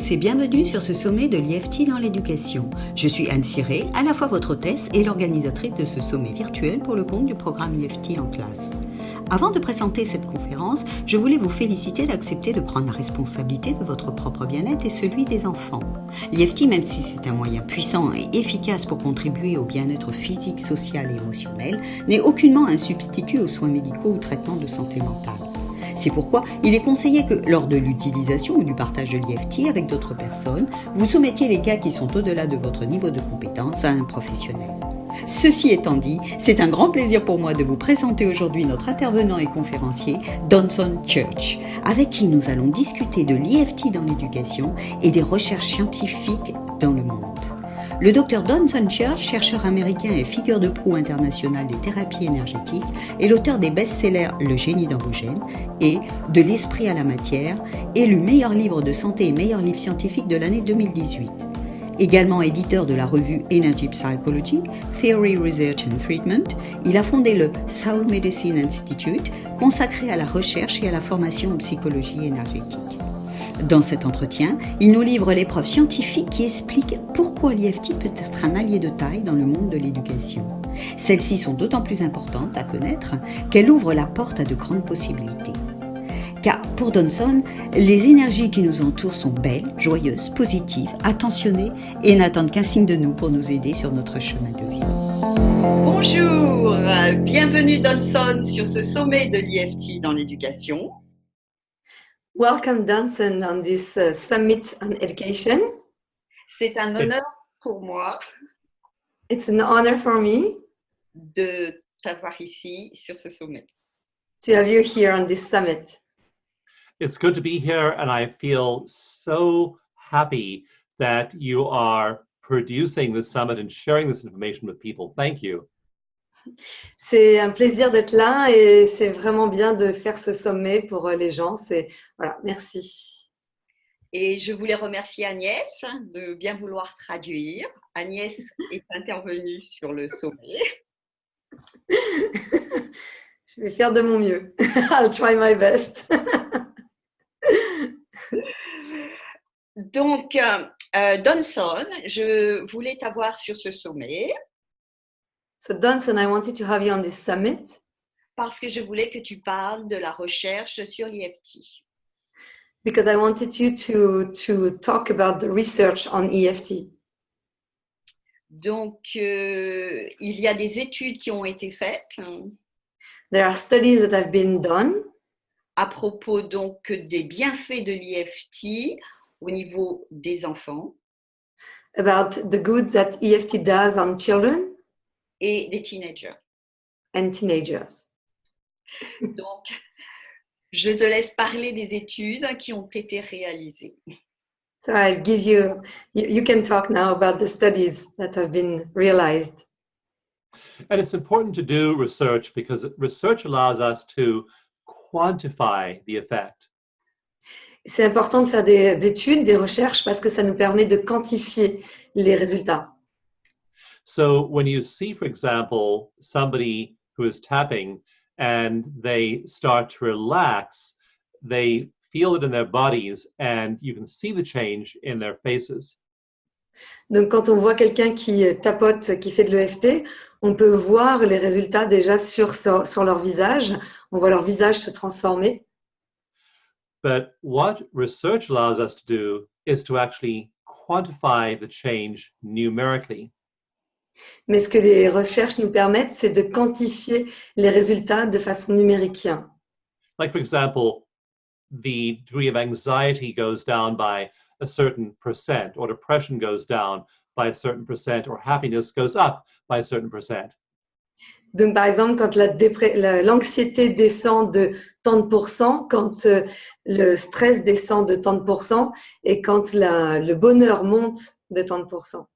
tous et bienvenue sur ce sommet de l'IFT dans l'éducation. Je suis Anne Ciré, à la fois votre hôtesse et l'organisatrice de ce sommet virtuel pour le compte du programme IFT en classe. Avant de présenter cette conférence, je voulais vous féliciter d'accepter de prendre la responsabilité de votre propre bien-être et celui des enfants. L'IFT, même si c'est un moyen puissant et efficace pour contribuer au bien-être physique, social et émotionnel, n'est aucunement un substitut aux soins médicaux ou traitements de santé mentale. C'est pourquoi il est conseillé que, lors de l'utilisation ou du partage de l'IFT avec d'autres personnes, vous soumettiez les cas qui sont au-delà de votre niveau de compétence à un professionnel. Ceci étant dit, c'est un grand plaisir pour moi de vous présenter aujourd'hui notre intervenant et conférencier, Donson Church, avec qui nous allons discuter de l'IFT dans l'éducation et des recherches scientifiques dans le monde. Le Dr Donson Church, chercheur américain et figure de proue internationale des thérapies énergétiques, est l'auteur des best-sellers Le génie dans vos gènes et De l'esprit à la matière, élu meilleur livre de santé et meilleur livre scientifique de l'année 2018. Également éditeur de la revue Energy Psychology, Theory, Research and Treatment, il a fondé le Soul Medicine Institute, consacré à la recherche et à la formation en psychologie énergétique. Dans cet entretien, il nous livre les preuves scientifiques qui expliquent pourquoi l'IFT peut être un allié de taille dans le monde de l'éducation. Celles-ci sont d'autant plus importantes à connaître qu'elles ouvrent la porte à de grandes possibilités. Car pour Donson, les énergies qui nous entourent sont belles, joyeuses, positives, attentionnées et n'attendent qu'un signe de nous pour nous aider sur notre chemin de vie. Bonjour, bienvenue Donson sur ce sommet de l'IFT dans l'éducation. Welcome, Donson, on this summit on education. C'est un honneur pour moi It's an honor for me de t'avoir ici sur ce sommet. to have you here on this summit. It's good to be here, and I feel so happy that you are producing this summit and sharing this information with people. Thank you. C'est un plaisir d'être là et c'est vraiment bien de faire ce sommet pour les gens. Voilà, merci. Et je voulais remercier Agnès de bien vouloir traduire. Agnès est intervenue sur le sommet. Je vais faire de mon mieux. I'll try my best. Donc, Donson, je voulais t'avoir sur ce sommet So, Donson, I wanted to have you on this summit parce que je voulais que tu parles de la recherche sur l'IFT. because I wanted you to talk about the research on EFT. Donc, il y a des études qui ont été faites There are studies that have been done à propos donc des bienfaits de l'IFT au niveau des enfants about the good that EFT does on children et des teenagers. and teenagers. Donc, je te laisse parler des études qui ont été réalisées. So I'll give you can talk now about the studies that have been realized. And it's important to do research because research allows us to quantify the effect. C'est important de faire des études, des recherches, parce que ça nous permet de quantifier les résultats. So when you see, for example, somebody who is tapping and they start to relax, they feel it in their bodies and you can see the change in their faces. Donc, quand on voit quelqu'un qui tapote, qui fait de l'EFT, on peut voir les résultats déjà sur leur visage. On voit leur visage se transformer. But what research allows us to do is to actually quantify the change numerically. Mais ce que les recherches nous permettent, c'est de quantifier les résultats de façon numérique. Like, for example, the degree of anxiety goes down by a certain percent, or depression goes down by a certain percent, or happiness goes up by a certain percent. Donc, par exemple, quand l'anxiété descend de tant de pourcents, quand le stress descend de tant de pourcents et quand le bonheur monte de tant de pourcents.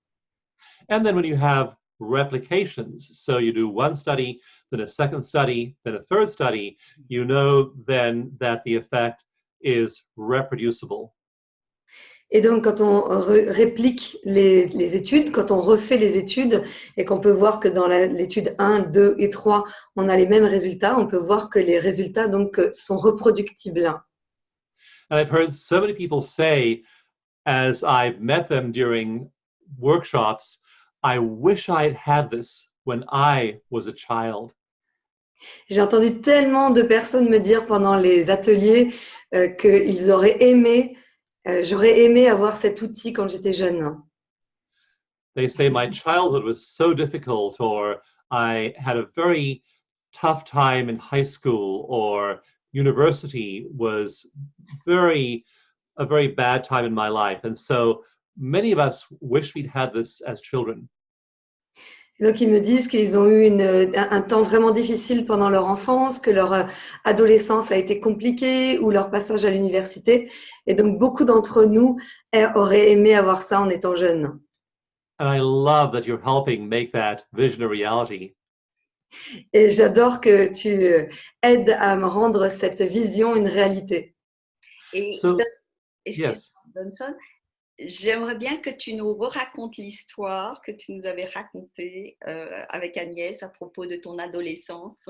And then when you have replications, so you do one study, then a second study, then a third study, you know then that the effect is reproducible. Et donc, quand on réplique les études, quand on refait les études et qu'on peut voir que dans l'étude 1, 2 et 3, on a les mêmes résultats, on peut voir que les résultats donc, sont reproductibles. And I've heard so many people say, as I've met them during workshops, I wish I'd had this when I was a child. J'ai entendu tellement de personnes me dire pendant les ateliers qu'ils auraient aimé, j'aurais aimé avoir cet outil quand j'étais jeune. They say my childhood was so difficult, or I had a very tough time in high school, or university was a very bad time in my life. And so many of us wish we'd had this as children. Et donc, ils me disent qu'ils ont eu un temps vraiment difficile pendant leur enfance, que leur adolescence a été compliquée ou leur passage à l'université. Et donc, beaucoup d'entre nous auraient aimé avoir ça en étant jeunes. And I love that you're helping make that vision a reality. Et j'adore que tu aides à me rendre cette vision une réalité. Et So, excuse-moi, yes. Benson, j'aimerais bien que tu nous racontes l'histoire que tu nous avais racontée avec Agnès à propos de ton adolescence.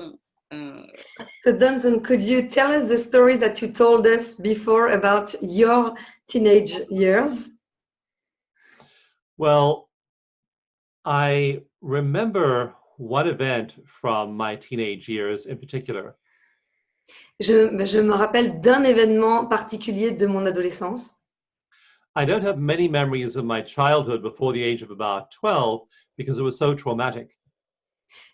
So Dunson, could you tell us the story that you told us before about your teenage years? Well, I remember one event from my teenage years in particular. Je me rappelle d'un événement particulier de mon adolescence. I don't have many memories of my childhood before the age of about 12 because it was so traumatic.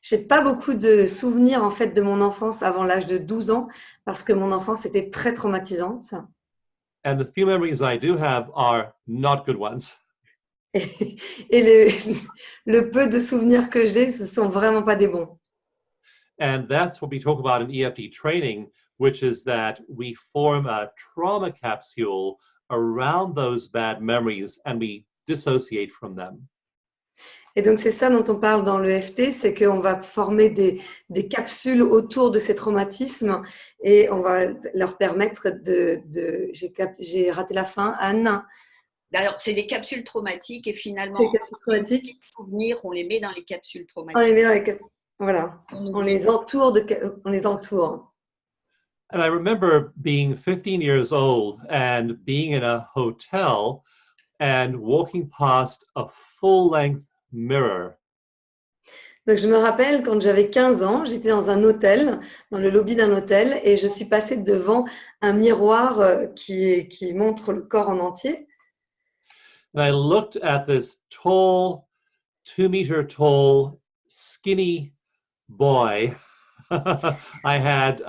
J'ai pas beaucoup de souvenirs en fait de mon enfance avant l'âge de 12 ans parce que mon enfance était très traumatisante. And the few memories I do have are not good ones. Et le peu de souvenirs que j'ai, ce sont vraiment pas des bons. And that's what we talk about in EFT training, which is that we form a trauma capsule around those bad memories and we dissociate from them. Et donc, c'est ça dont on parle dans l'EFT, c'est qu'on va former des capsules autour de ces traumatismes et on va leur permettre j'ai raté la fin, Anne. D'ailleurs, c'est des capsules traumatiques et finalement, Ces capsules traumatiques, les souvenirs, on les met dans les capsules on les traumatiques. met dans les capsules. Voilà, on les entoure. And I remember being 15 years old and being in a hotel and walking past a full-length mirror. Donc, je me rappelle quand j'avais 15 ans, j'étais dans un hôtel, dans le lobby d'un hôtel, et je suis passée devant un miroir qui montre le corps en entier. And I looked at this tall, 2-meter tall, skinny boy. I had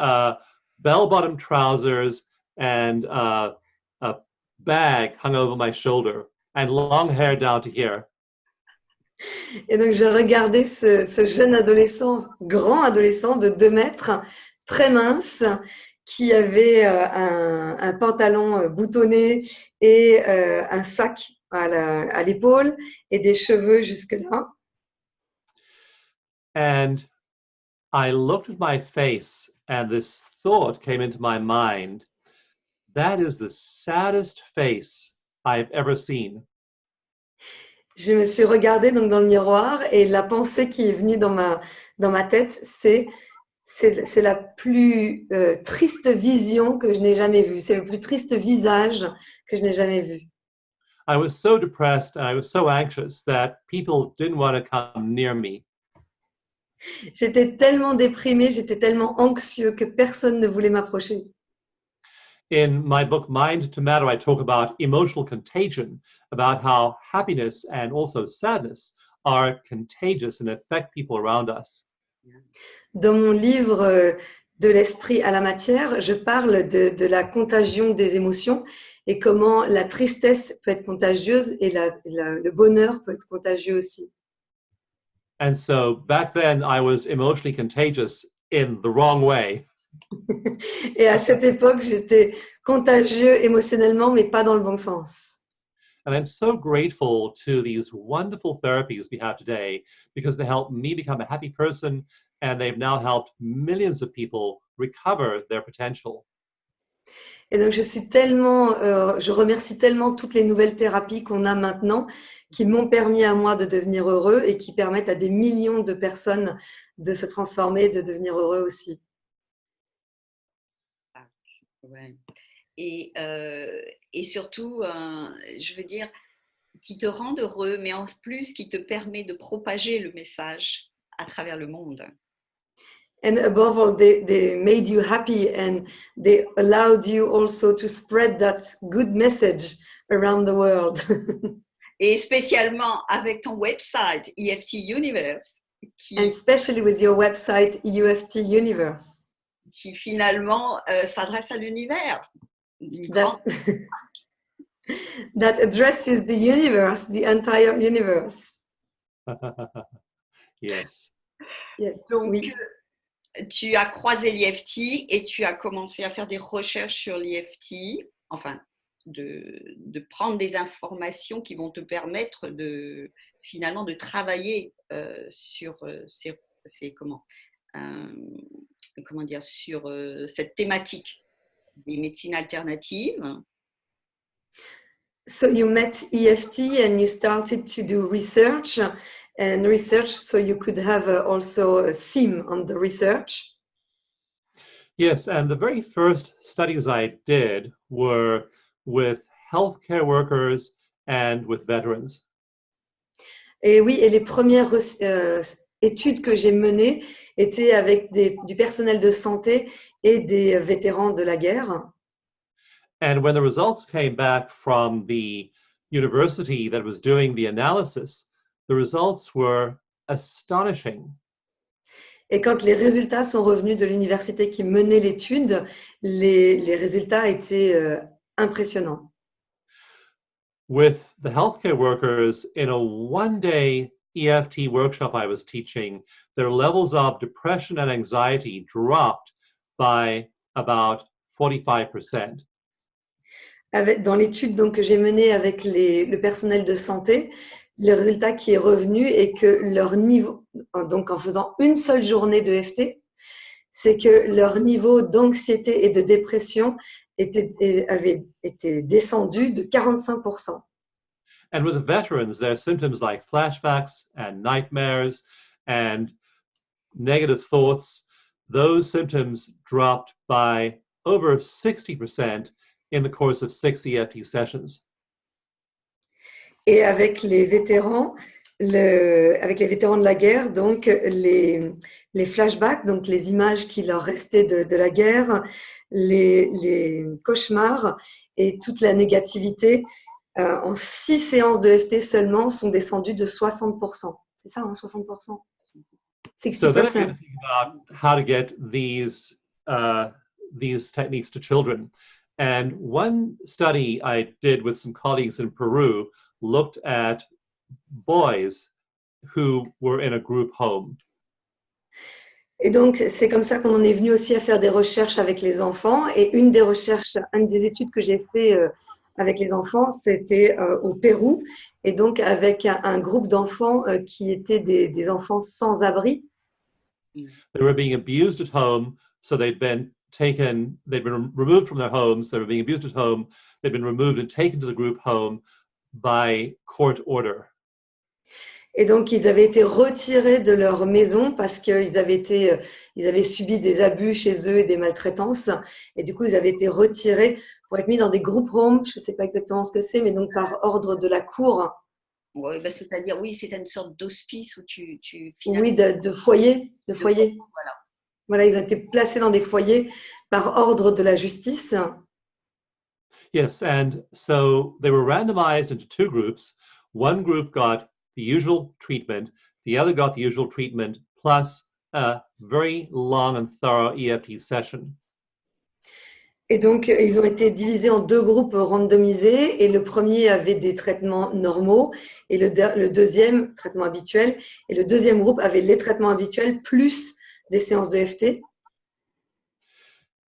bell-bottom trousers and a bag hung over my shoulder and long hair down to here. Et donc, j'ai regardé ce jeune adolescent, grand adolescent de 2 mètres, très mince, qui avait un pantalon boutonné et un sac à l'épaule et des cheveux jusque-là. And I looked at my face and this thought came into my mind. That is the saddest face I've ever seen. Je me suis regardée donc dans le miroir et la pensée qui est venue dans ma tête, c'est la plus triste vision que je n'ai jamais vue. C'est le plus triste visage que je n'ai jamais vu. I was so depressed and I was so anxious that people didn't want to come near me. J'étais tellement déprimée, j'étais tellement anxieux que personne ne voulait m'approcher. In my book, Mind to Matter, I talk about emotional contagion, about how happiness and also sadness are contagious and affect people around us. Dans mon livre De l'esprit à la matière, je parle de la contagion des émotions et comment la tristesse peut être contagieuse et le bonheur peut être contagieux aussi. And so back then I was emotionally contagious in the wrong way. Et à cette époque, j'étais contagieux émotionnellement, mais pas dans le bon sens. And I'm so grateful to these wonderful therapies we have today because they helped me become a happy person and they've now helped millions of people recover their potential. Et donc, je remercie tellement toutes les nouvelles thérapies qu'on a maintenant qui m'ont permis à moi de devenir heureux et qui permettent à des millions de personnes de se transformer, de devenir heureux aussi. Ouais. et surtout, je veux dire, qui te rendent heureux, mais en plus qui te permet de propager le message à travers le monde. And above all, they made you happy and they allowed you also to spread that good message around the world. Et spécialement avec ton website, EFT Universe, And especially with your website, UFT Universe. Qui finalement s'adresse à l'univers. That addresses the universe, the entire universe. Yes. Yes. Donc, oui. Tu as croisé l'EFT et tu as commencé à faire des recherches sur l'EFT, enfin, de prendre des informations qui vont te permettre finalement de travailler sur sur cette thématique des médecines alternatives. So you met EFT and you started to do research so you could have also a theme on the research. Yes, and the very first studies I did were with healthcare workers and with veterans. Et oui, et les premières études que j'ai menées étaient avec du personnel de santé et des vétérans de la guerre. And when the results came back from the university that was doing the analysis, the results were astonishing. Et quand les résultats sont revenus de l'université qui menait l'étude, les résultats étaient impressionnants. With the healthcare workers, in a one-day EFT workshop I was teaching, their levels of depression and anxiety dropped by about 45%. Dans l'étude donc, que j'ai menée avec le personnel de santé, le résultat qui est revenu est que leur niveau, donc en faisant une seule journée de FT, c'est que leur niveau d'anxiété et de dépression avait été descendu de 45%. And with the veterans, there are symptoms like flashbacks and nightmares and negative thoughts. Those symptoms dropped by over 60% in the course of 6 EFT sessions. Et avec les vétérans, de la guerre, donc les flashbacks, donc les images qui leur restaient de la guerre, les cauchemars et toute la négativité, en 6 séances de FT seulement, sont descendus de 60%. C'est ça, hein, 60%. 60%. So then I had to think about how to get these techniques to children. And one study I did with some colleagues in Peru looked at boys who were in a group home. Et donc, c'est comme ça qu'on en est venu aussi à faire des recherches avec les enfants. Et une des études que j'ai fait avec les enfants, c'était au Pérou. Et donc, avec un groupe d'enfants qui étaient des enfants sans abri. They were being abused at home, so they'd been removed from their homes, they were being abused at home, they'd been removed and taken to the group home by court order. Et donc, ils avaient été retirés de leur maison parce qu'ils avaient subi des abus chez eux et des maltraitances. Et du coup, ils avaient été retirés pour être mis dans des group homes. Je ne sais pas exactement ce que c'est, mais donc par ordre de la cour. Oui, ben c'est-à-dire, oui, c'est une sorte d'hospice où tu oui, de foyer. Voilà, ils ont été placés dans des foyers par ordre de la justice. Yes, and so they were randomized into 2 groups. One group got the usual treatment, the other got the usual treatment plus a very long and thorough EFT session. Et donc, ils ont été divisés en 2 groupes randomisés et le premier avait des traitements normaux et le deuxième, traitement habituel, et le deuxième groupe avait les traitements habituels plus des séances de FT.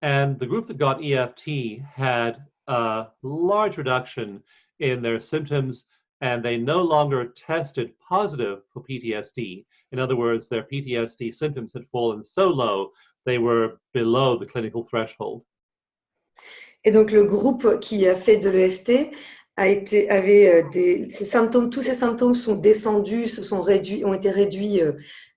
And the group that got EFT had a large reduction in their symptoms and they no longer tested positive for PTSD. In other words, their PTSD symptoms had fallen so low, they were below the clinical threshold. Et donc, le groupe qui a fait de l'EFT ces symptômes, tous ces symptômes sont descendus, ont été réduits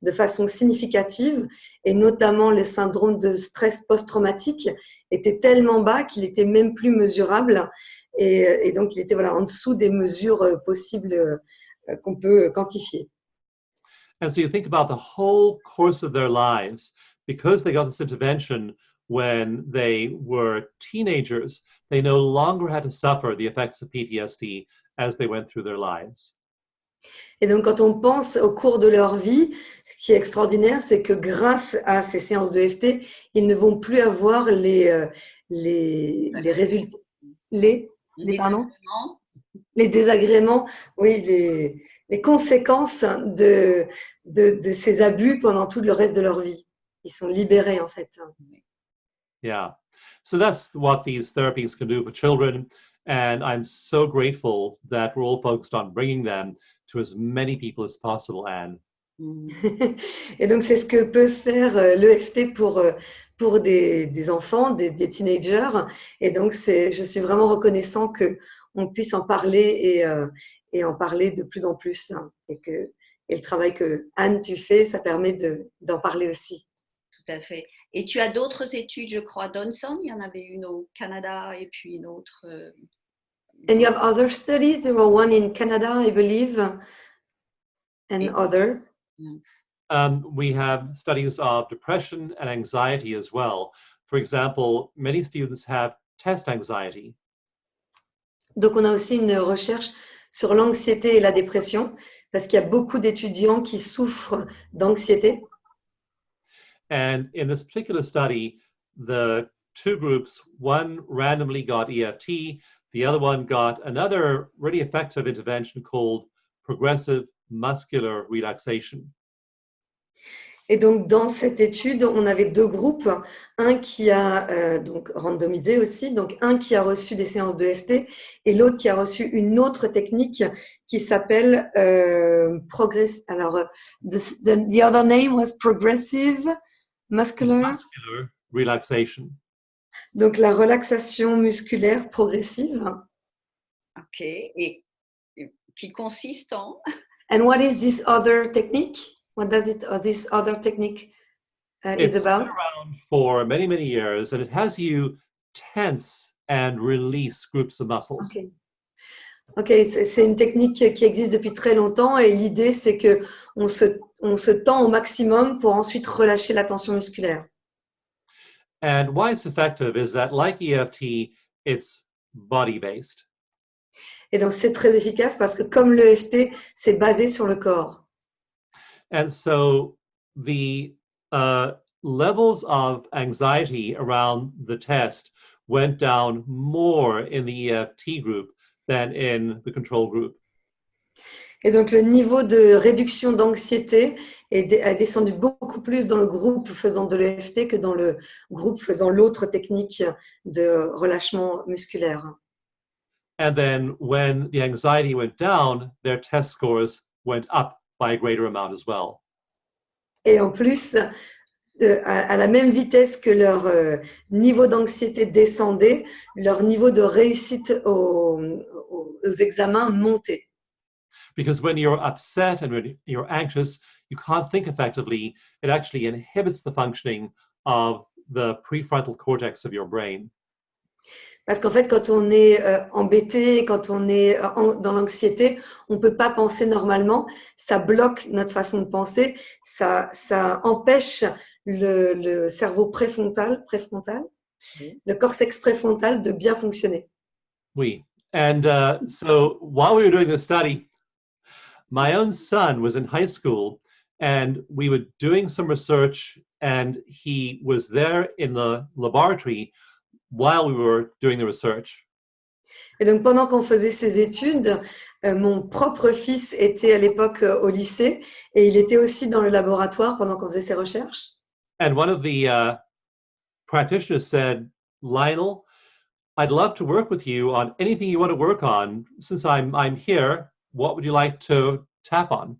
de façon significative, et notamment le syndrome de stress post-traumatique était tellement bas qu'il était même plus mesurable, et donc il était en dessous des mesures possibles qu'on peut quantifier. And so you think about the whole course of their lives, because they got this intervention when they were teenagers, they no longer had to suffer the effects of PTSD as they went through their lives. Et donc, quand on pense au cours de leur vie, ce qui est extraordinaire, c'est que grâce à ces séances de EFT, ils ne vont plus avoir les résultats, les désagréments, oui, les conséquences de ces abus pendant tout le reste de leur vie. Ils sont libérés, en fait. Yeah. So that's what these therapies can do for children. And I'm so grateful that we're all focused on bringing them to as many people as possible, Anne. Et donc, c'est ce que peut faire l'EFT pour des enfants, des teenagers. Et donc, je suis vraiment reconnaissant qu'on puisse en parler et en parler de plus en plus. Et le travail que Anne, tu fais, ça permet d'en parler aussi. Tout à fait. Et tu as d'autres études, je crois, Donson, il y en avait une au Canada et puis une autre. And you have other studies? There were one in Canada, I believe, and others. We have studies of depression and anxiety as well. For example, many students have test anxiety. Donc, on a aussi une recherche sur l'anxiété et la dépression, parce qu'il y a beaucoup d'étudiants qui souffrent d'anxiété. And in this particular study, the two groups, one randomly got EFT, the other one got another really effective intervention called progressive muscular relaxation. Et donc, dans cette étude, on avait deux groupes, un qui a donc randomisé aussi, donc un qui a reçu des séances de EFT et l'autre qui a reçu une autre technique qui s'appelle Alors, the other name was progressive muscular relaxation. Donc, la relaxation musculaire progressive. OK. Et qui consiste en? And what is this other technique? What does this other technique is about? It's been around for many, many years, and it has you tense and release groups of muscles. Okay, c'est une technique qui existe depuis très longtemps et l'idée, c'est qu'on se tend au maximum pour ensuite relâcher la tension musculaire. And why it's effective is that, like EFT, it's body-based. Et donc, c'est très efficace parce que comme l'EFT, c'est basé sur le corps. And so the levels of anxiety around the test went down more in the EFT group than in the control group. Et donc, le niveau de réduction d'anxiété a descendu beaucoup plus dans le groupe faisant de l'EFT que dans le groupe faisant l'autre technique de relâchement musculaire. And then when the anxiety went down, their test scores went up by a greater amount as well. Et en plus, à la même vitesse que leur niveau d'anxiété descendait, leur niveau de réussite aux examens montait. Because when you're upset and when you're anxious, you can't think effectively. It actually inhibits the functioning of the prefrontal cortex of your brain. Parce qu'en fait, quand on est embêté, quand on est dans l'anxiété, on ne peut pas penser normalement. Ça bloque notre façon de penser. Ça empêche le cerveau préfrontal, le cortex préfrontal de bien fonctionner. Oui. And so while we were doing this study, my own son was in high school and we were doing some research and he was there in the laboratory while we were doing the research. Et donc, pendant qu'on faisait ces études, mon propre fils était à l'époque au lycée et il était aussi dans le laboratoire pendant qu'on faisait ses recherches. And one of the practitioners said, Lionel, I'd love to work with you on anything you want to work on. Since I'm here, what would you like to tap on?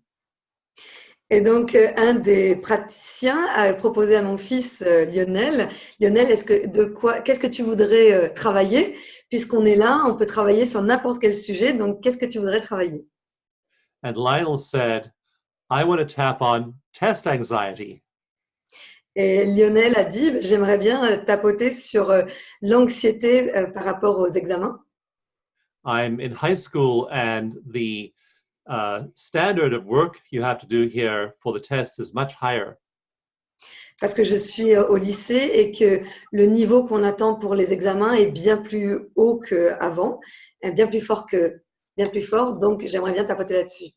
Et donc, un des praticiens a proposé à mon fils Lionel, qu'est-ce que tu voudrais travailler? puisqu'on est là, on peut travailler sur n'importe quel sujet. Donc, qu'est-ce que tu voudrais travailler? And Lionel said, I want to tap on test anxiety. Et Lionel a dit, j'aimerais bien tapoter sur l'anxiété par rapport aux examens. I'm in high school, and the standard of work you have to do here for the test is much higher. Parce que je suis au lycée et que le niveau qu'on attend pour les examens est bien plus haut qu'avant, bien plus fort. Donc, j'aimerais bien tapoter là-dessus.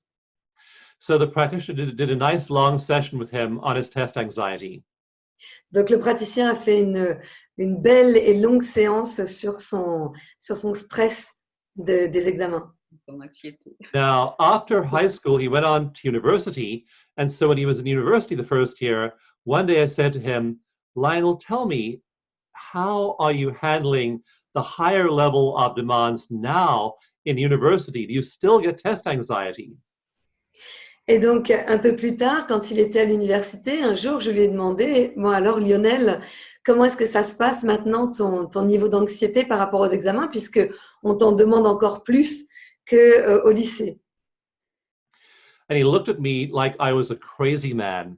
So the practitioner did a nice long session with him on his test anxiety. Donc, le praticien a fait une belle et longue séance sur son stress des examens. Son anxiété. Now, after high school, he went on to university. And so when he was in university the first year, one day I said to him, Lionel, tell me, how are you handling the higher level of demands now in university? Do you still get test anxiety? Et donc, un peu plus tard, quand il était à l'université, un jour, je lui ai demandé, bon alors Lionel, comment est-ce que ça se passe maintenant, ton niveau d'anxiété par rapport aux examens, puisque on t'en demande encore plus qu'au lycée. And he looked at me like I was a crazy man.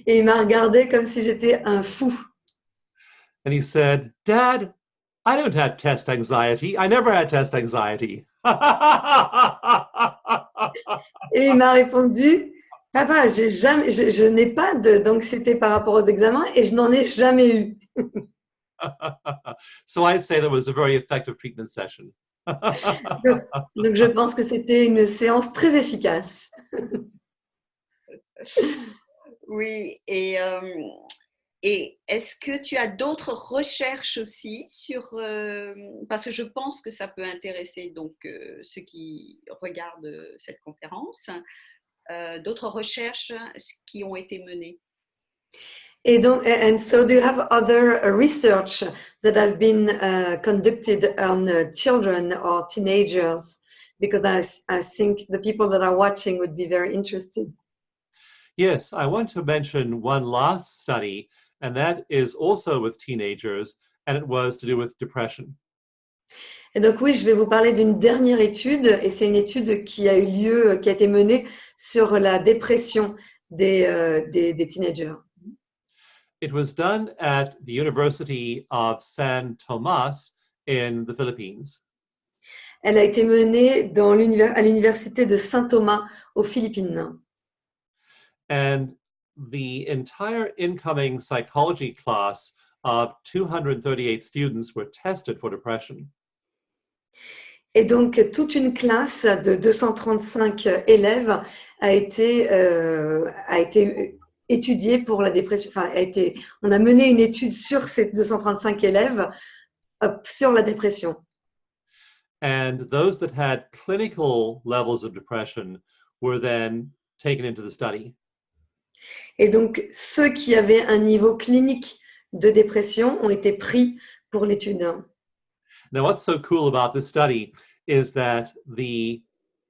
Et il m'a regardé comme si j'étais un fou. And he said, Dad, I don't have test anxiety. I never had test anxiety. Et il m'a répondu, papa, je n'ai pas d'anxiété par rapport aux examens et je n'en ai jamais eu. So I'd say that was a very effective treatment session. Donc, je pense que c'était une séance très efficace. Oui, et est-ce que tu as d'autres recherches aussi sur, parce que je pense que ça peut intéresser donc ceux qui regardent cette conférence, d'autres recherches qui ont été menées? Et donc, and so do you have other research that have been conducted on children or teenagers? Because I think the people that are watching would be very interested. Yes, I want to mention one last study, and that is also with teenagers, and it was to do with depression. Et donc oui, je vais vous parler d'une dernière étude, et c'est une étude qui a eu lieu, qui a été menée sur la dépression des teenagers. It was done at the University of San Tomas in the Philippines. Elle a été menée à l'université de Saint-Thomas aux Philippines. And the entire incoming psychology class of 238 students were tested for depression. Et donc, toute une classe de 235 élèves a été étudiée pour la dépression. Enfin, on a mené une étude sur ces 235 élèves sur la dépression. And those that had clinical levels of depression were then taken into the study. Et donc, ceux qui avaient un niveau clinique de dépression ont été pris pour l'étude. Now, what's so cool about this study is that the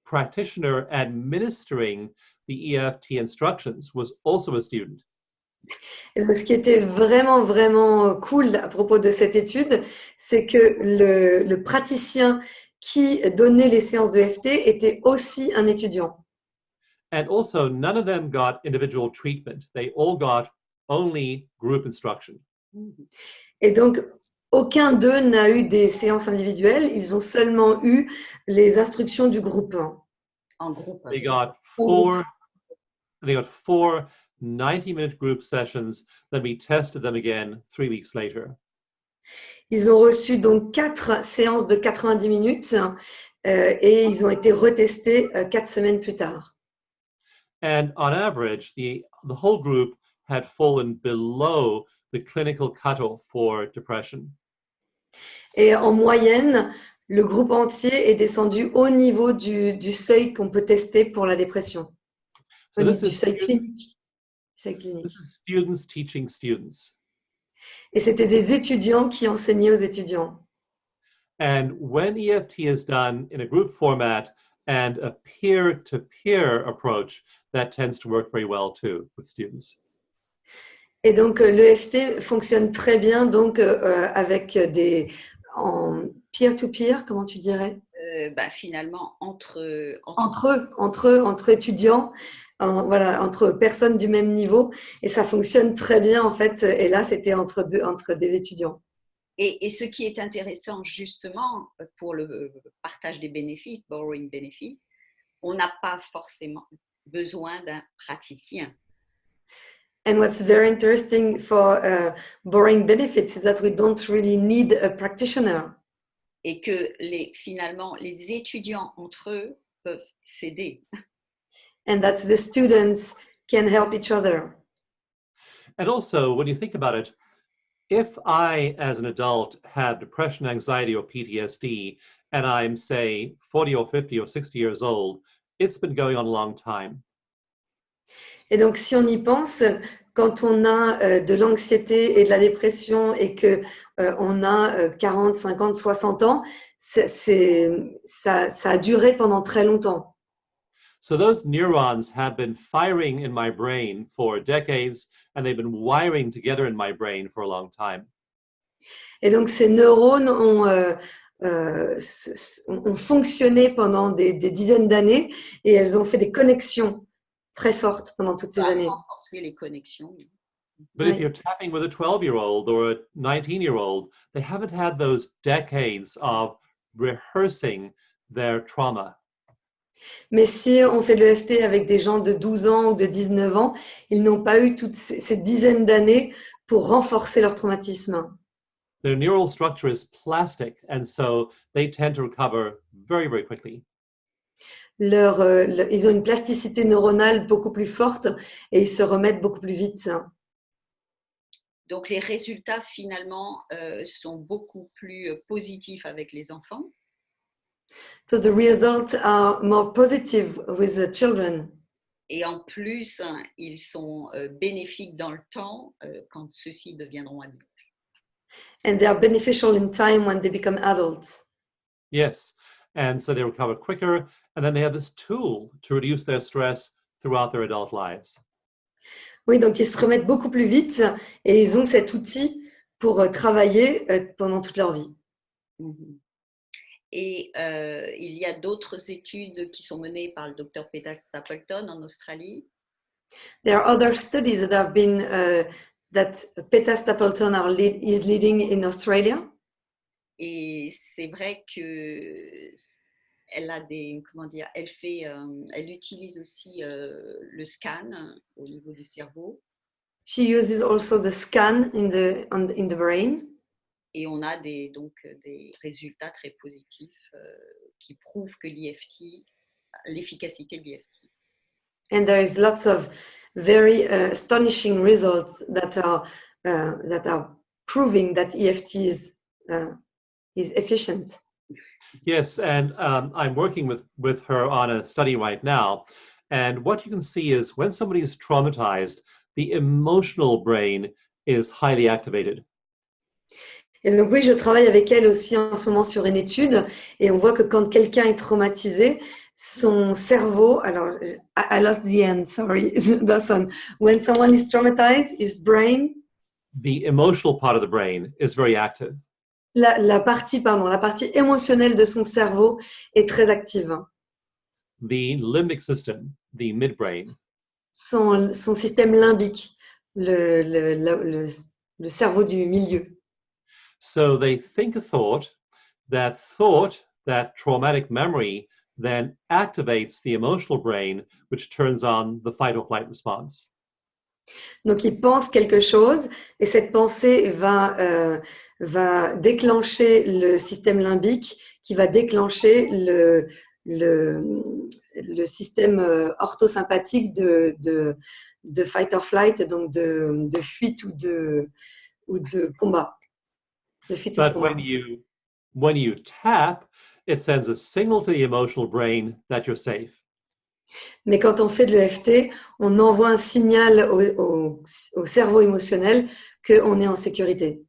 practitioner administering the EFT instructions was also a student. Et donc, ce qui était vraiment, vraiment cool à propos de cette étude, c'est que le praticien qui donnait les séances de EFT était aussi un étudiant. And also, none of them got individual treatment. They all got only group instruction. Et donc, aucun d'eux n'a eu des séances individuelles. Ils ont seulement eu les instructions du groupe. En groupe. They got four 90-minute group sessions. Then we tested them again 3 weeks later. Ils ont reçu donc 4 séances de 90 minutes et ils ont été retestés 4 semaines plus tard. And on average, the whole group had fallen below the clinical cutoff for depression. Et en moyenne, le groupe entier est descendu au niveau du seuil qu'on peut tester pour la dépression. So Du this seuil is clinique. students teaching students. Et c'était des étudiants qui enseignaient aux étudiants. And when EFT is done in a group format and a peer-to-peer approach, that tends to work very well too with students. Et donc, l'EFT fonctionne très bien donc, en peer-to-peer, comment tu dirais? Finalement, entre Entre étudiants, voilà, entre personnes du même niveau. Et ça fonctionne très bien, en fait. Et là, c'était entre des étudiants. Et ce qui est intéressant, justement, pour le partage des bénéfices, borrowing benefit, on n'a pas forcément besoin d'un praticien. And what's very interesting for borrowing benefits is that we don't really need a practitioner. Et que finalement, les étudiants entre eux peuvent s'aider. And that the students can help each other. And also, when you think about it, if I, as an adult, have depression, anxiety, or PTSD, and I'm, say, 40 or 50 or 60 years old, it's been going on a long time. Et donc, si on y pense, quand on a de l'anxiété et de la dépression et que on a 40, 50, 60 ans, ça a duré pendant très longtemps. So those neurons have been firing in my brain for decades, and they've been wiring together in my brain for a long time. Et donc, ces neurones ont fonctionné pendant des dizaines d'années et elles ont fait des connexions très fortes pendant toutes ces années. Renforcer les connexions. But if you're tapping with a 12-year-old or a 19-year-old, they haven't had those decades of rehearsing their trauma. Mais si on fait de l'EFT avec des gens de 12 ans ou de 19 ans, ils n'ont pas eu toutes ces dizaines d'années pour renforcer leur traumatisme. Their neural structure is plastic, and so they tend to recover very, very quickly. Ils ont une plasticité neuronale beaucoup plus forte et ils se remettent beaucoup plus vite. Donc, les résultats, finalement, sont beaucoup plus positifs avec les enfants. So the results are more positive with the children. Et en plus, ils sont bénéfiques dans le temps quand ceux-ci deviendront adultes. And they are beneficial in time when they become adults. Yes, and so they recover quicker, and then they have this tool to reduce their stress throughout their adult lives. Oui, donc ils se remettent beaucoup plus vite et ils ont cet outil pour travailler pendant toute leur vie. Mm-hmm. Et il y a d'autres études qui sont menées par le Dr Peter Stapleton en Australie. There are other studies that have been that Peter Stapleton is leading in Australia. Et c'est vrai que elle a elle utilise aussi le scan au niveau du cerveau. She uses also the scan in the brain. Et on a des résultats très positifs qui prouvent que l'efficacité de l'EFT. And there is lots of very astonishing results that are proving that EFT is efficient. Yes, and I'm working with her on a study right now. And what you can see is when somebody is traumatized, the emotional brain is highly activated. Et donc oui, je travaille avec elle aussi en ce moment sur une étude et on voit que quand quelqu'un est traumatisé, son cerveau, alors I lost the end, sorry, Dawson. When someone is traumatized, his brain, the emotional part of the brain is very active. La partie émotionnelle de son cerveau est très active. The limbic system, the midbrain. Son système limbique, le cerveau du milieu. So they think a thought, that traumatic memory then activates the emotional brain, which turns on the fight or flight response. Donc, il pense quelque chose et cette pensée va déclencher le système limbique qui va déclencher le système orthosympathique de fight or flight, donc de fuite ou de combat. But when you tap, it sends a signal to the emotional brain that you're safe. Mais quand on fait de l'EFT, on envoie un signal au cerveau émotionnel qu'on est en sécurité.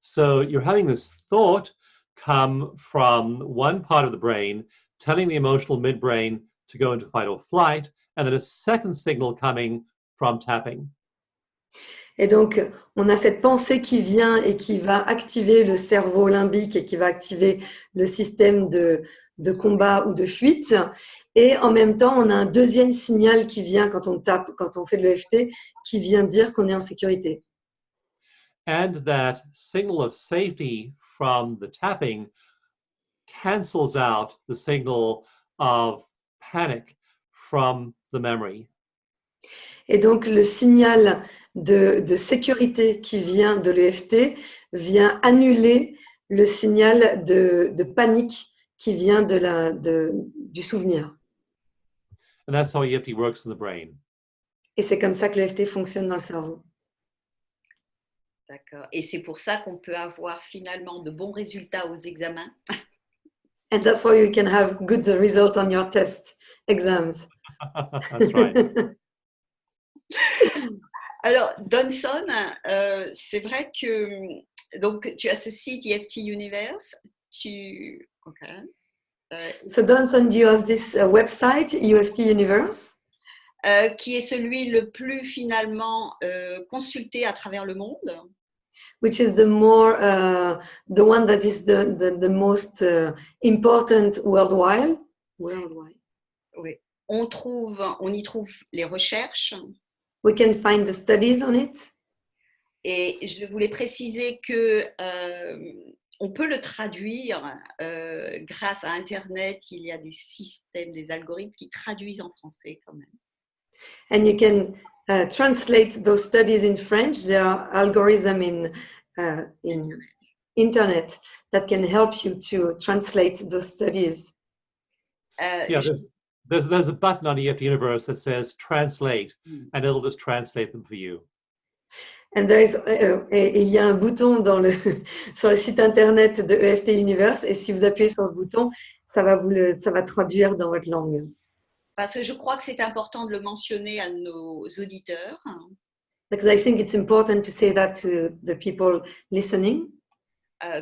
So you're having this thought come from one part of the brain, telling the emotional midbrain to go into fight or flight, and then a second signal coming from tapping. Et donc, on a cette pensée qui vient et qui va activer le cerveau limbique et qui va activer le système de combat ou de fuite. Et en même temps, on a un deuxième signal qui vient quand on tape, quand on fait de l'EFT, qui vient dire qu'on est en sécurité. And that signal of safety from the tapping cancels out the signal of panic from the memory. Et donc, le signal de sécurité qui vient de l'EFT vient annuler le signal de panique qui vient du souvenir. And that's how EFT works in the brain. Et c'est comme ça que l'EFT fonctionne dans le cerveau. D'accord. Et c'est pour ça qu'on peut avoir finalement de bons résultats aux examens. And that's why you can have good results on your test exams. That's right. Alors, Donson, c'est vrai que donc, tu as ce site EFT Universe. Okay. So, Donson, do you have this website, EFT Universe? Qui est celui le plus finalement consulté à travers le monde. Which is the one that is the most important worldwide. Oui. On y trouve les recherches. We can find the studies on it. Et je voulais préciser que on peut le traduire grâce à Internet. Il y a des systèmes, des algorithmes qui traduisent en français quand même. And you can translate those studies in French. There are algorithms in Internet that can help you to translate those studies. Yeah, there's a button on EFT Universe that says translate, and it'll just translate them for you. And there is, il y a un bouton sur le site internet de EFT Universe, et si vous appuyez sur ce bouton, ça va traduire dans votre langue. Parce que je crois que c'est important de le mentionner à nos auditeurs. Because I think it's important to say that to the people listening.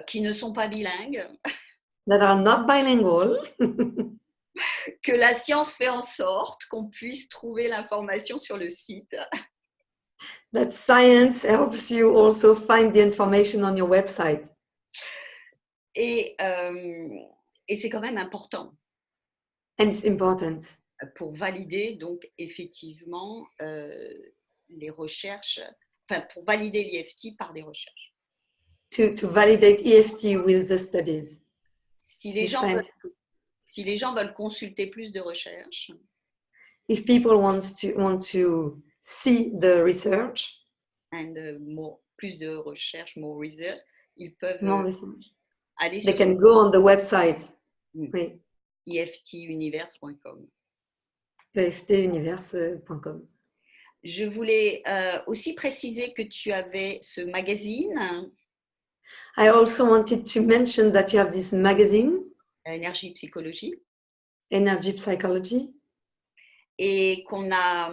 Qui ne sont pas bilingues. That are not bilingual. Que la science fait en sorte qu'on puisse trouver l'information sur le site. That science helps you also find the information on your website. Et c'est quand même important. And it's important. Pour valider donc effectivement les recherches, enfin pour valider l'EFT par des recherches. To validate EFT with the studies. Si les gens veulent consulter plus de recherches. If people want to see the research. And plus de recherche, more research, ils peuvent aller sur. They can go on the website. Oui. EFTuniverse.com. EFTuniverse.com. Je voulais aussi préciser que tu avais ce magazine. I also wanted to mention that you have this magazine. Énergie Psychologie. Energy Psychology. Et qu'on a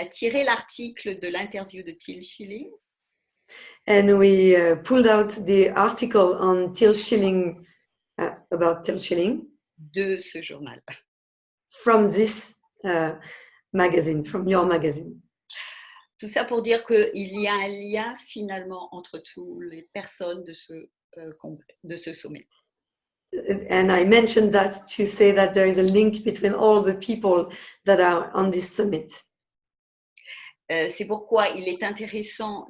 tiré l'article de l'interview de Till Schilling. And we pulled out the article on Till Schilling, about Till Schilling. De ce journal. From this magazine, from your magazine. Tout ça pour dire qu'il y a un lien finalement entre toutes les personnes de ce sommet. And I mentioned that to say that there is a link between all the people that are on this summit. C'est pourquoi il est intéressant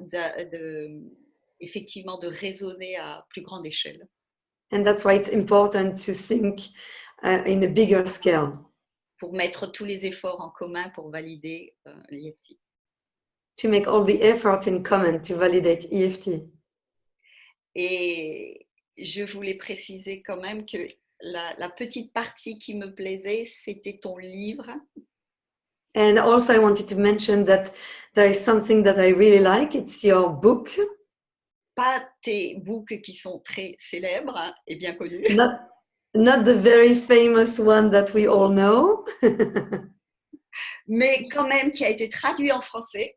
effectivement de raisonner à plus grande échelle. And that's why it's important to think in a bigger scale. Pour mettre tous les efforts en commun pour valider l'EFT. To make all the effort in common to validate EFT. Et je voulais préciser quand même que la petite partie qui me plaisait, c'était ton livre. And also I wanted to mention that there is something that I really like. It's your book. Pas tes books qui sont très célèbres et bien connus. Not the very famous one that we all know. Mais quand même qui a été traduit en français.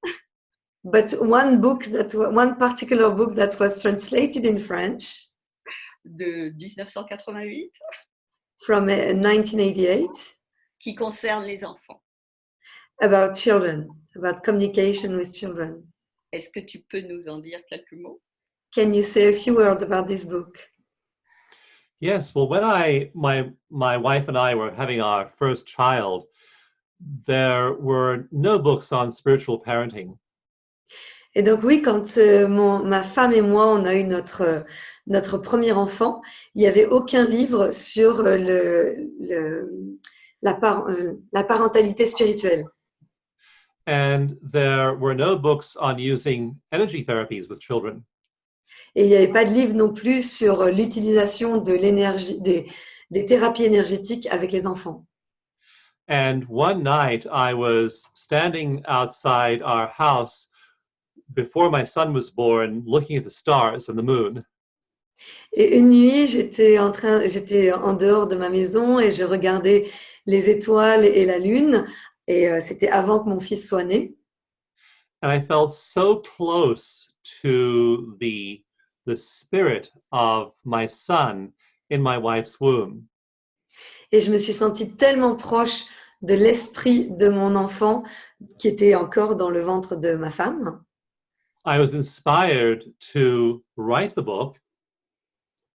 But one particular book that was translated in French. De 1988. From 1988. Qui concerne les enfants. About children. about communication with children. Est-ce que tu peux nous en dire quelques mots? Can you say a few words about this book? Yes, well, when my wife and I were having our first child, there were no books on spiritual parenting. Et donc oui, quand ma femme et moi, on a eu notre premier enfant, il n'y avait aucun livre sur la parentalité spirituelle. And there were no books on using energy therapies with children. Et il n'y avait pas de livre non plus sur l'utilisation de l'énergie, des thérapies énergétiques avec les enfants. And one night I was standing outside our house before my son was born, looking at the stars and the moon. Et une nuit, j'étais en dehors de ma maison et je regardais les étoiles et la lune. Et c'était avant que mon fils soit né. And I felt so close to the spirit of my son in my wife's womb. Et je me suis sentie tellement proche de l'esprit de mon enfant qui était encore dans le ventre de ma femme. I was inspired to write the book.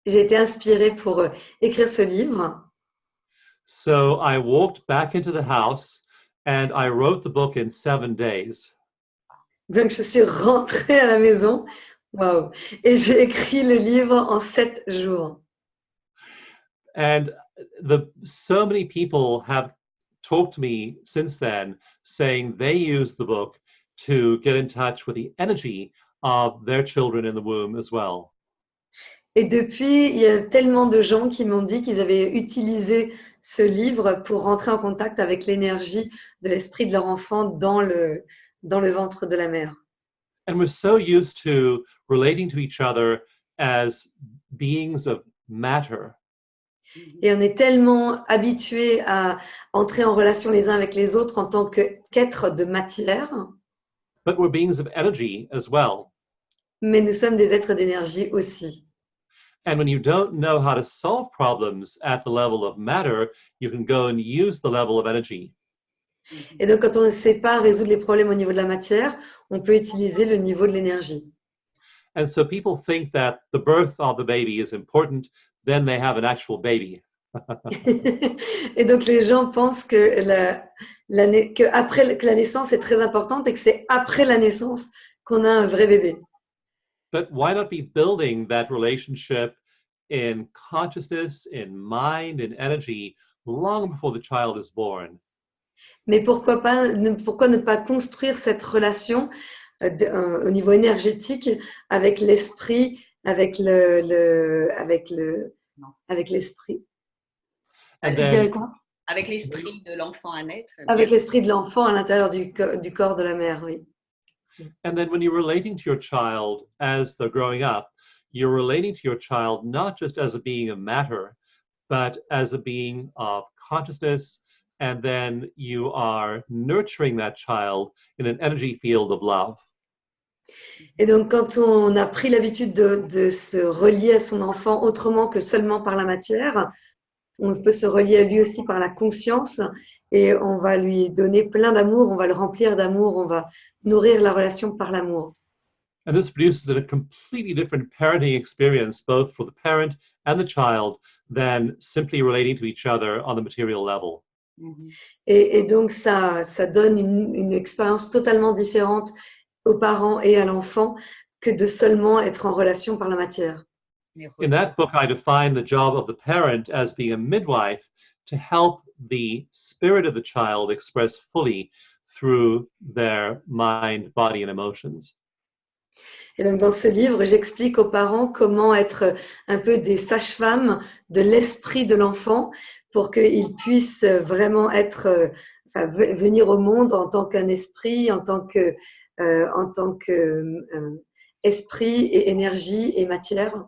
J'ai été inspirée pour écrire ce livre. So I walked back into the house and I wrote the book in 7 days. Donc, je suis rentrée à la maison. Waouh! Et j'ai écrit le livre en 7 jours. And so many people have talked to me since then saying they use the book to get in touch with the energy of their children in the womb as well. Et depuis, il y a tellement de gens qui m'ont dit qu'ils avaient utilisé ce livre pour rentrer en contact avec l'énergie de l'esprit de leur enfant dans le ventre de la mère. And we're so used to relating to each other as beings of matter. Et on est tellement habitués à entrer en relation les uns avec les autres en tant qu'êtres de matière, But we're beings of energy as well. mais nous sommes des êtres d'énergie aussi. And when you don't know how to solve problems at the level of matter, you can go and use the level of energy. Et donc, quand on ne sait pas résoudre les problèmes au niveau de la matière, on peut utiliser le niveau de l'énergie. And so people think that the birth of the baby is important, then they have an actual baby. Et donc, les gens pensent que la naissance est très importante et que c'est après la naissance qu'on a un vrai bébé. But why not be building that relationship in consciousness, in mind, in energy, long before the child is born? Mais pourquoi ne pas construire cette relation au niveau énergétique avec l'esprit, avec l'esprit. And Tu then, dirais quoi? Avec l'esprit de l'enfant à naître. Avec l'esprit de l'enfant à l'intérieur du corps de la mère, oui. and then when you're relating to your child as they're growing up, you're relating to your child not just as a being of matter, but as a being of consciousness, and then you are nurturing that child in an energy field of love. Et donc, quand on a pris l'habitude de se relier à son enfant autrement que seulement par la matière, on peut se relier à lui aussi par la conscience et on va lui donner plein d'amour, on va le remplir d'amour, on va nourrir la relation par l'amour. And this produces a completely different parenting experience, both for the parent and the child, than simply relating to each other on the material level. Et donc, ça donne une expérience totalement différente aux parents et à l'enfant que de seulement être en relation par la matière. In that book, I define the job of the parent as being a midwife to help the spirit of the child express fully through their mind, body, and emotions. Et donc, dans ce livre, j'explique aux parents comment être un peu des sages-femmes de l'esprit de l'enfant pour qu'ils puissent vraiment venir au monde en tant qu'un esprit, en tant que esprit et énergie et matière.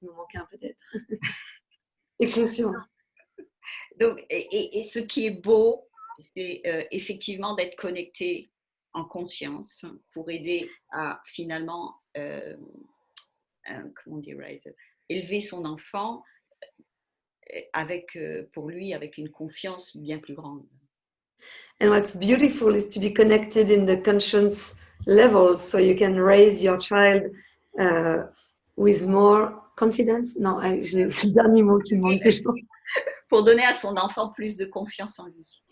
Il me manquait un peu d'être. Et conscience. Donc, et ce qui est beau, c'est effectivement d'être connecté en conscience pour aider à finalement comment dirais-je, élever son enfant pour lui avec une confiance bien plus grande. And what's beautiful is to be connected in the conscience level, so you can raise your child with more confidence. Non, c'est le dernier mot qui me manque toujours. Pour donner à son enfant plus de confiance en lui.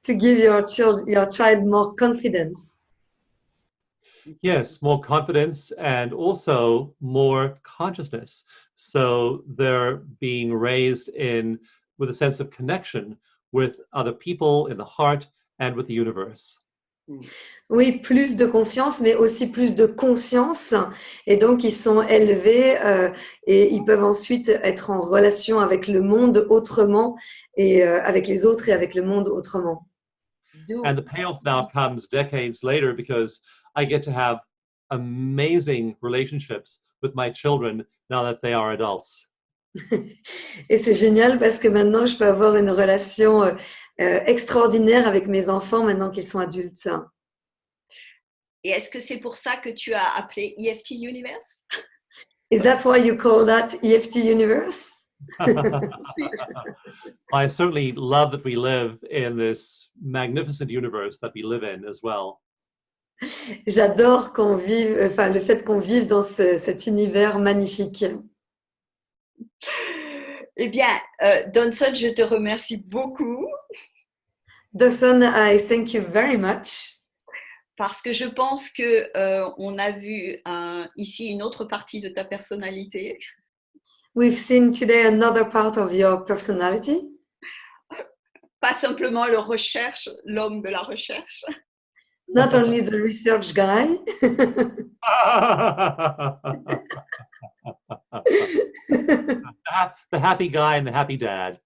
To give your child more confidence. Yes, more confidence and also more consciousness. So they're being raised with a sense of connection with other people in the heart and with the universe. Oui, plus de confiance, mais aussi plus de conscience. Et donc, ils sont élevés et ils peuvent ensuite être en relation avec le monde autrement et avec les autres et avec le monde autrement. And the payoff now comes decades later because I get to have amazing relationships with my children now that they are adults. Et c'est génial parce que maintenant, je peux avoir une relation extraordinaire avec mes enfants maintenant qu'ils sont adultes. Et est-ce que c'est pour ça que tu as appelé EFT Universe? Is that why you call that EFT Universe? I certainly love that we live in this magnificent universe that we live in as well. J'adore le fait qu'on vive dans cet univers magnifique. Eh bien, Donson, je te remercie beaucoup. Dawson, I thank you very much. Parce que je pense que on a vu ici une autre partie de ta personnalité. We've seen today another part of your personality. Pas simplement l'homme de la recherche. Not only the research guy. The happy guy and the happy dad.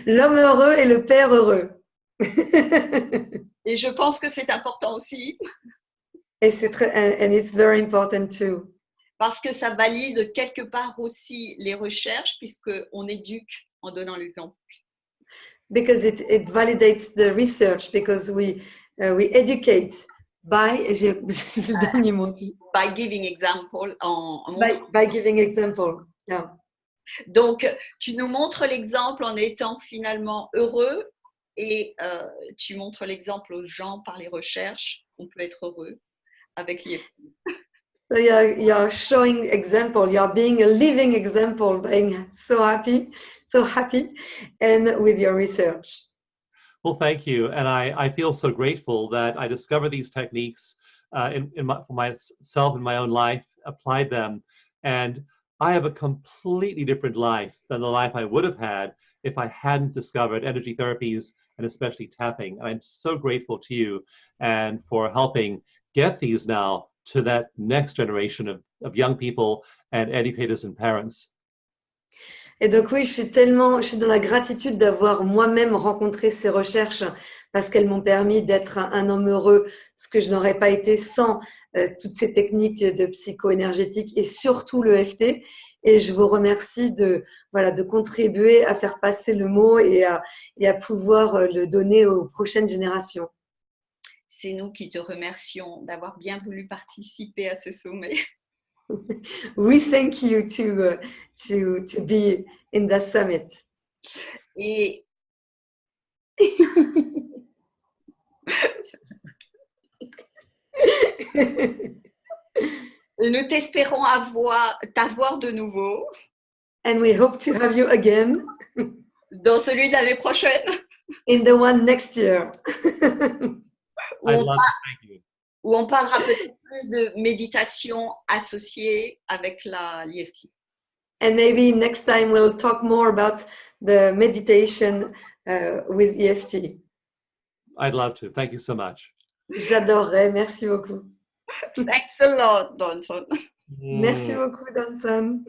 L'homme heureux et le père heureux. Et je pense que c'est important aussi. Et and it's very important too. Parce que ça valide quelque part aussi les recherches, puisqu'on éduque en donnant l'exemple. Because it validates the research, because we educate by by giving example. By giving example, yeah. Donc, tu nous montres l'exemple en étant finalement heureux et tu montres l'exemple aux gens par les recherches. On peut être heureux avec l'IFT. So you're showing example, you're being a living example, being so happy, and with your research. Well, thank you. And I feel so grateful that I discovered these techniques for myself in my own life, applied them, and I have a completely different life than the life I would have had if I hadn't discovered energy therapies and especially tapping. I'm so grateful to you and for helping get these now to that next generation of young people and educators and parents. Et donc oui, je suis dans la gratitude d'avoir moi-même rencontré ces recherches parce qu'elles m'ont permis d'être un homme heureux, ce que je n'aurais pas été sans toutes ces techniques de psycho-énergétique et surtout le EFT. Et je vous remercie de contribuer à faire passer le mot et à pouvoir le donner aux prochaines générations. C'est nous qui te remercions d'avoir bien voulu participer à ce sommet. We thank you to be in the summit. Et nous t'espérons t'avoir de nouveau. And we hope to have you again. Dans celui de l'année prochaine. In the one next year. Où on parlera peut-être plus de méditation associée avec l'EFT. And maybe next time we'll talk more about the meditation with EFT. I'd love to. Thank you so much. J'adorerais. Merci beaucoup. Thanks a lot, Donson. Merci beaucoup, Donson.